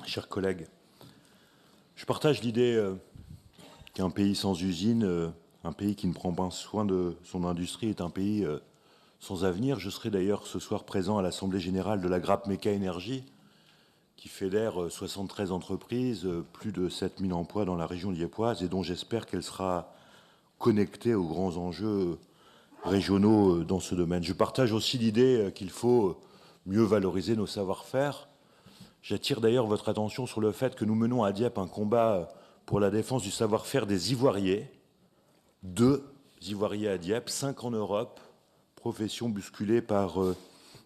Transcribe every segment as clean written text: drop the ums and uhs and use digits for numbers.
Chers collègues, je partage l'idée qu'un pays sans usine, un pays qui ne prend pas soin de son industrie est un pays sans avenir. Je serai d'ailleurs ce soir présent à l'Assemblée générale de la Grappe Méca Énergie, qui fédère 73 entreprises, plus de 7000 emplois dans la région liépoise, et dont j'espère qu'elle sera connectée aux grands enjeux régionaux dans ce domaine. Je partage aussi l'idée qu'il faut mieux valoriser nos savoir-faire. J'attire d'ailleurs votre attention sur le fait que nous menons à Dieppe un combat pour la défense du savoir-faire des ivoiriers. 2 ivoiriers à Dieppe, 5 en Europe, profession bousculée par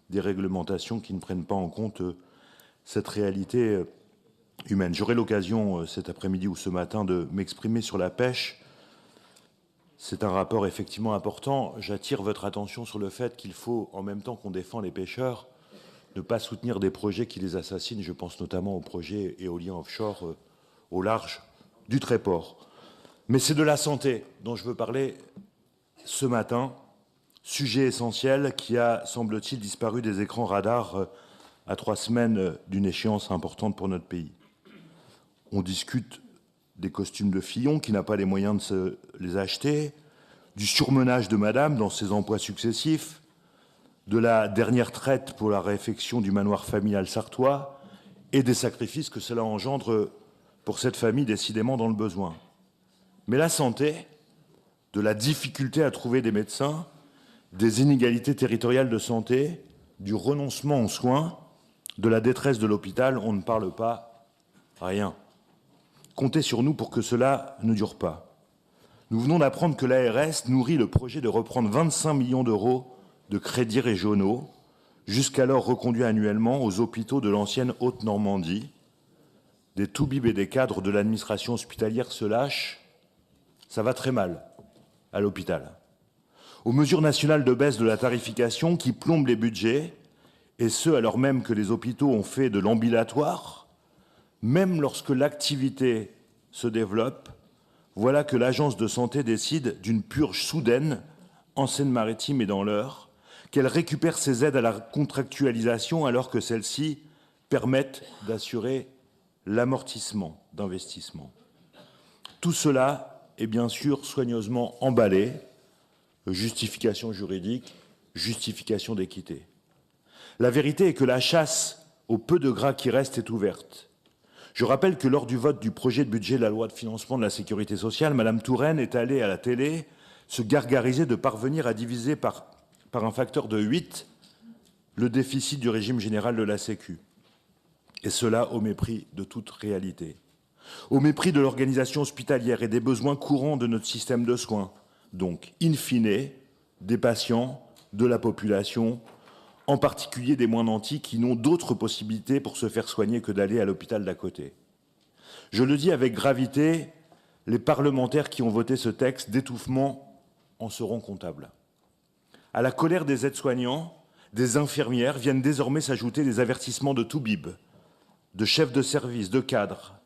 des réglementations qui ne prennent pas en compte cette réalité humaine. J'aurai l'occasion cet après-midi ou ce matin de m'exprimer sur la pêche. C'est un rapport effectivement important. J'attire votre attention sur le fait qu'il faut, en même temps qu'on défend les pêcheurs, ne pas soutenir des projets qui les assassinent. Je pense notamment au projet éolien offshore au large du Tréport. Mais c'est de la santé dont je veux parler ce matin, sujet essentiel qui a, semble-t-il, disparu des écrans radars à 3 semaines d'une échéance importante pour notre pays. On discute des costumes de Fillon qui n'a pas les moyens de se les acheter, du surmenage de Madame dans ses emplois successifs, de la dernière traite pour la réfection du manoir familial sartois et des sacrifices que cela engendre pour cette famille décidément dans le besoin. Mais la santé, de la difficulté à trouver des médecins, des inégalités territoriales de santé, du renoncement aux soins, de la détresse de l'hôpital, on ne parle pas rien. Comptez sur nous pour que cela ne dure pas. Nous venons d'apprendre que l'ARS nourrit le projet de reprendre 25 millions d'euros de crédits régionaux, jusqu'alors reconduits annuellement aux hôpitaux de l'ancienne Haute-Normandie. Des toubibs et des cadres de l'administration hospitalière se lâchent. Ça va très mal à l'hôpital. Aux mesures nationales de baisse de la tarification qui plombent les budgets, et ce alors même que les hôpitaux ont fait de l'ambulatoire, même lorsque l'activité se développe, voilà que l'agence de santé décide d'une purge soudaine en Seine-Maritime et dans l'Eure, qu'elle récupère ses aides à la contractualisation alors que celles-ci permettent d'assurer l'amortissement d'investissement. Tout cela est bien sûr soigneusement emballé, justification juridique, justification d'équité. La vérité est que la chasse au peu de gras qui reste est ouverte. Je rappelle que lors du vote du projet de budget de la loi de financement de la sécurité sociale, Madame Touraine est allée à la télé se gargariser de parvenir à diviser par un facteur de 8 le déficit du régime général de la Sécu. Et cela au mépris de toute réalité. Au mépris de l'organisation hospitalière et des besoins courants de notre système de soins. Donc, in fine, des patients, de la population, en particulier des moins nantis qui n'ont d'autres possibilités pour se faire soigner que d'aller à l'hôpital d'à côté. Je le dis avec gravité, les parlementaires qui ont voté ce texte d'étouffement en seront comptables. À la colère des aides-soignants, des infirmières viennent désormais s'ajouter des avertissements de toubibs, de chefs de service, de cadres.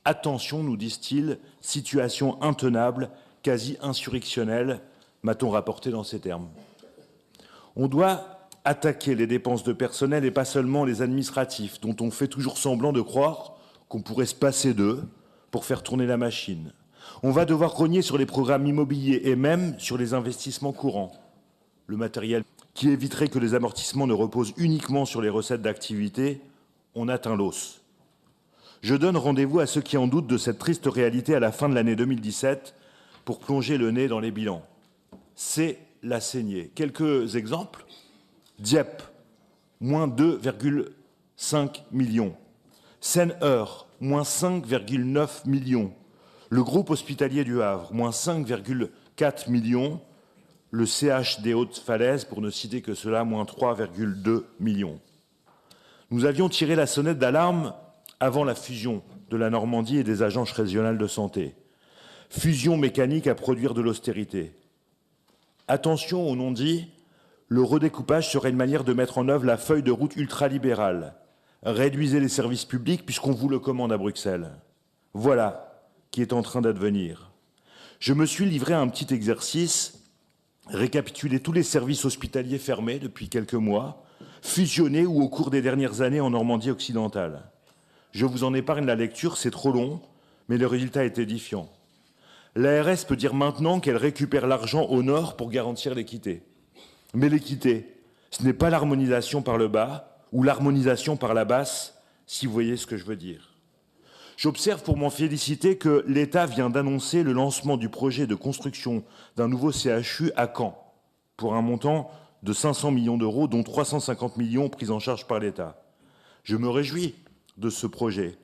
Attention, nous disent-ils, situation intenable, quasi insurrectionnelle, m'a-t-on rapporté dans ces termes. On doit attaquer les dépenses de personnel et pas seulement les administratifs, dont on fait toujours semblant de croire qu'on pourrait se passer d'eux pour faire tourner la machine. On va devoir rogner sur les programmes immobiliers et même sur les investissements courants. Le matériel qui éviterait que les amortissements ne reposent uniquement sur les recettes d'activité, on atteint l'os. Je donne rendez-vous à ceux qui en doutent de cette triste réalité à la fin de l'année 2017 pour plonger le nez dans les bilans. C'est la saignée. Quelques exemples. Dieppe, moins 2,5 millions. Seine-Eure, moins 5,9 millions. Le groupe hospitalier du Havre, moins 5,4 millions. Le CH des Hautes-Falaises, pour ne citer que cela, moins 3,2 millions. Nous avions tiré la sonnette d'alarme avant la fusion de la Normandie et des agences régionales de santé. Fusion mécanique à produire de l'austérité. Attention au non-dit, le redécoupage serait une manière de mettre en œuvre la feuille de route ultralibérale. Réduisez les services publics puisqu'on vous le commande à Bruxelles. Voilà qui est en train d'advenir. Je me suis livré à un petit exercice, récapituler tous les services hospitaliers fermés depuis quelques mois, fusionnés ou au cours des dernières années en Normandie occidentale. Je vous en épargne la lecture, c'est trop long, mais le résultat est édifiant. L'ARS peut dire maintenant qu'elle récupère l'argent au nord pour garantir l'équité. Mais l'équité, ce n'est pas l'harmonisation par le bas ou l'harmonisation par la basse, si vous voyez ce que je veux dire. J'observe pour m'en féliciter que l'État vient d'annoncer le lancement du projet de construction d'un nouveau CHU à Caen, pour un montant de 500 millions d'euros, dont 350 millions pris en charge par l'État. Je me réjouis de ce projet,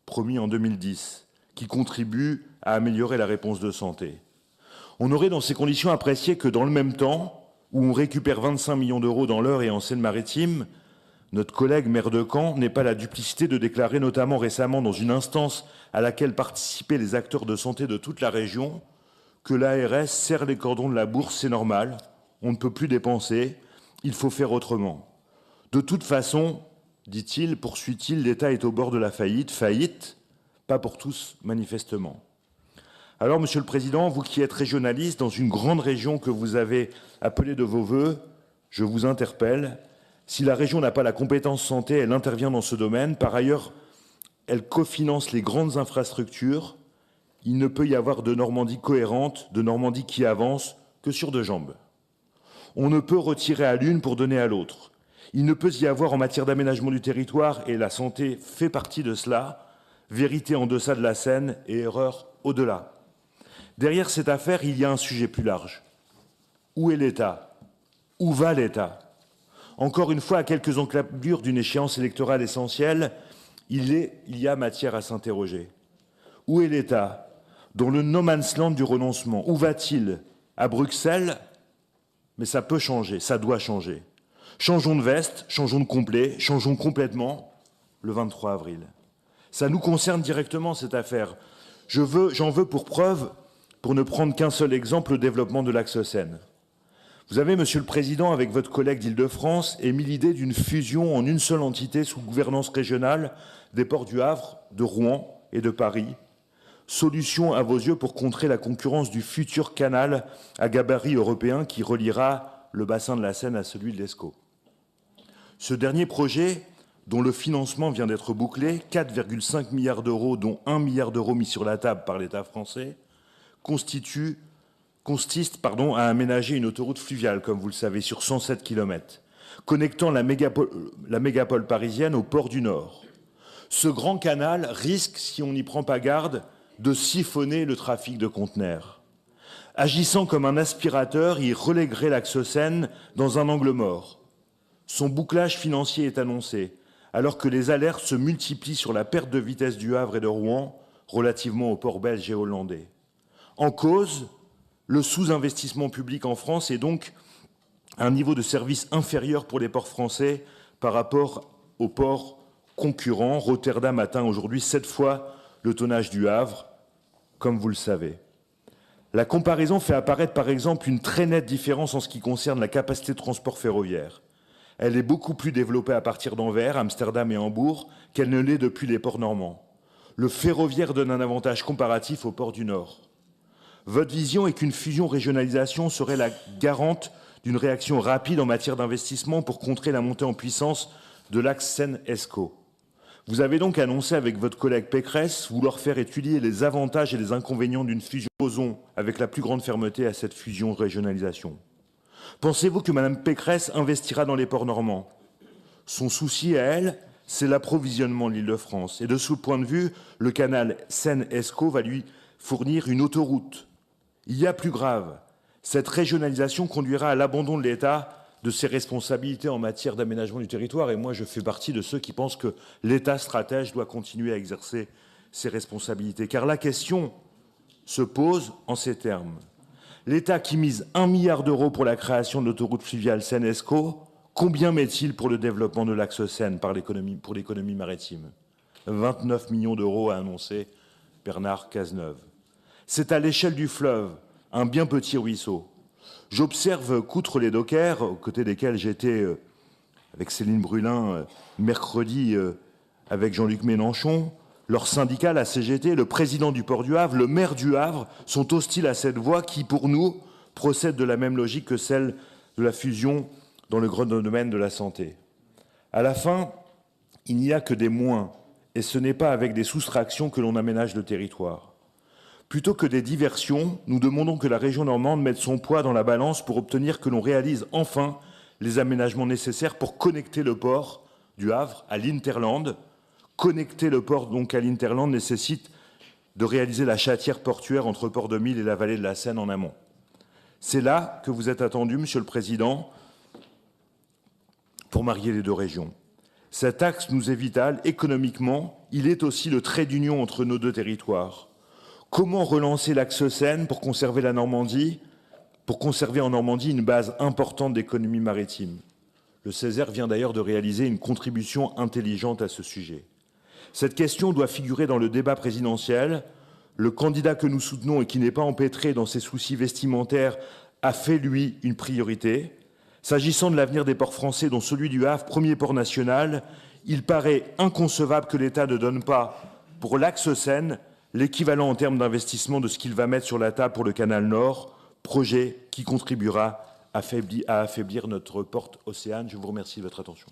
promis en 2010, qui contribue à améliorer la réponse de santé. On aurait dans ces conditions apprécié que dans le même temps, où on récupère 25 millions d'euros dans l'Eure et en Seine-Maritime, notre collègue maire de Caen n'ait pas la duplicité de déclarer, notamment récemment dans une instance à laquelle participaient les acteurs de santé de toute la région, que l'ARS serre les cordons de la bourse, c'est normal, on ne peut plus dépenser, il faut faire autrement. De toute façon, dit-il, poursuit-il, l'État est au bord de la faillite. Faillite, pas pour tous, manifestement. Alors, Monsieur le Président, vous qui êtes régionaliste dans une grande région que vous avez appelée de vos voeux, je vous interpelle. Si la région n'a pas la compétence santé, elle intervient dans ce domaine. Par ailleurs, elle cofinance les grandes infrastructures. Il ne peut y avoir de Normandie cohérente, de Normandie qui avance, que sur deux jambes. On ne peut retirer à l'une pour donner à l'autre. Il ne peut y avoir en matière d'aménagement du territoire, et la santé fait partie de cela, vérité en deçà de la scène et erreur au-delà. Derrière cette affaire, il y a un sujet plus large. Où est l'État? Où va l'État? Encore une fois, à quelques encablures d'une échéance électorale essentielle, il y a matière à s'interroger. Où est l'État? Dans le no man's land du renoncement. Où va-t-il? À Bruxelles? Mais ça peut changer, ça doit changer. Changeons de veste, changeons de complet, changeons complètement le 23 avril. Ça nous concerne directement, cette affaire. J'en veux pour preuve, pour ne prendre qu'un seul exemple, le développement de l'axe Seine. Vous avez, Monsieur le Président, avec votre collègue d'Île-de-France, émis l'idée d'une fusion en une seule entité sous gouvernance régionale des ports du Havre, de Rouen et de Paris. Solution à vos yeux pour contrer la concurrence du futur canal à gabarit européen qui reliera le bassin de la Seine à celui de l'Escaut. Ce dernier projet, dont le financement vient d'être bouclé, 4,5 milliards d'euros, dont 1 milliard d'euros mis sur la table par l'État français, consiste à aménager une autoroute fluviale, comme vous le savez, sur 107 km, connectant la mégapole parisienne au port du Nord. Ce grand canal risque, si on n'y prend pas garde, de siphonner le trafic de conteneurs. Agissant comme un aspirateur, il relèguerait l'axe Seine dans un angle mort. Son bouclage financier est annoncé, alors que les alertes se multiplient sur la perte de vitesse du Havre et de Rouen relativement aux ports belges et hollandais. En cause, le sous-investissement public en France et donc un niveau de service inférieur pour les ports français par rapport aux ports concurrents. Rotterdam atteint aujourd'hui 7 fois le tonnage du Havre, comme vous le savez. La comparaison fait apparaître par exemple une très nette différence en ce qui concerne la capacité de transport ferroviaire. Elle est beaucoup plus développée à partir d'Anvers, Amsterdam et Hambourg qu'elle ne l'est depuis les ports normands. Le ferroviaire donne un avantage comparatif aux ports du Nord. Votre vision est qu'une fusion-régionalisation serait la garante d'une réaction rapide en matière d'investissement pour contrer la montée en puissance de l'axe Seine-Escaut. Vous avez donc annoncé avec votre collègue Pécresse vouloir faire étudier les avantages et les inconvénients d'une fusion. Posons avec la plus grande fermeté à cette fusion-régionalisation. Pensez-vous que Mme Pécresse investira dans les ports normands? Son souci à elle, c'est l'approvisionnement de l'Île-de-France. Et de ce point de vue, le canal Seine-Escaut va lui fournir une autoroute. Il y a plus grave. Cette régionalisation conduira à l'abandon de l'État de ses responsabilités en matière d'aménagement du territoire. Et moi, je fais partie de ceux qui pensent que l'État stratège doit continuer à exercer ses responsabilités. Car la question se pose en ces termes. L'État qui mise 1 milliard d'euros pour la création de l'autoroute fluviale Seine-Escaut, combien met-il pour le développement de l'axe Seine pour l'économie maritime? 29 millions d'euros a annoncé Bernard Cazeneuve. C'est à l'échelle du fleuve, un bien petit ruisseau. J'observe qu'outre les dockers, aux côtés desquels j'étais avec Céline Brulin mercredi avec Jean-Luc Mélenchon, leur syndicat, la CGT, le président du port du Havre, le maire du Havre sont hostiles à cette voie qui, pour nous, procède de la même logique que celle de la fusion dans le grand domaine de la santé. À la fin, il n'y a que des moins Et ce n'est pas avec des soustractions que l'on aménage le territoire. Plutôt que des diversions, nous demandons que la région normande mette son poids dans la balance pour obtenir que l'on réalise enfin les aménagements nécessaires pour connecter le port du Havre à l'Hinterland. Connecter le port donc à l'Hinterland nécessite de réaliser la chatière portuaire entre Port-de-Mille et la vallée de la Seine en amont. C'est là que vous êtes attendu, Monsieur le Président, pour marier les deux régions. Cet axe nous est vital économiquement, il est aussi le trait d'union entre nos deux territoires. Comment relancer l'axe Seine pour conserver la Normandie, pour conserver en Normandie une base importante d'économie maritime? Le Césaire vient d'ailleurs de réaliser une contribution intelligente à ce sujet. Cette question doit figurer dans le débat présidentiel. Le candidat que nous soutenons et qui n'est pas empêtré dans ses soucis vestimentaires a fait, lui, une priorité. S'agissant de l'avenir des ports français, dont celui du Havre, premier port national, il paraît inconcevable que l'État ne donne pas, pour l'axe Seine, l'équivalent en termes d'investissement de ce qu'il va mettre sur la table pour le canal Nord, projet qui contribuera à affaiblir notre porte océane. Je vous remercie de votre attention.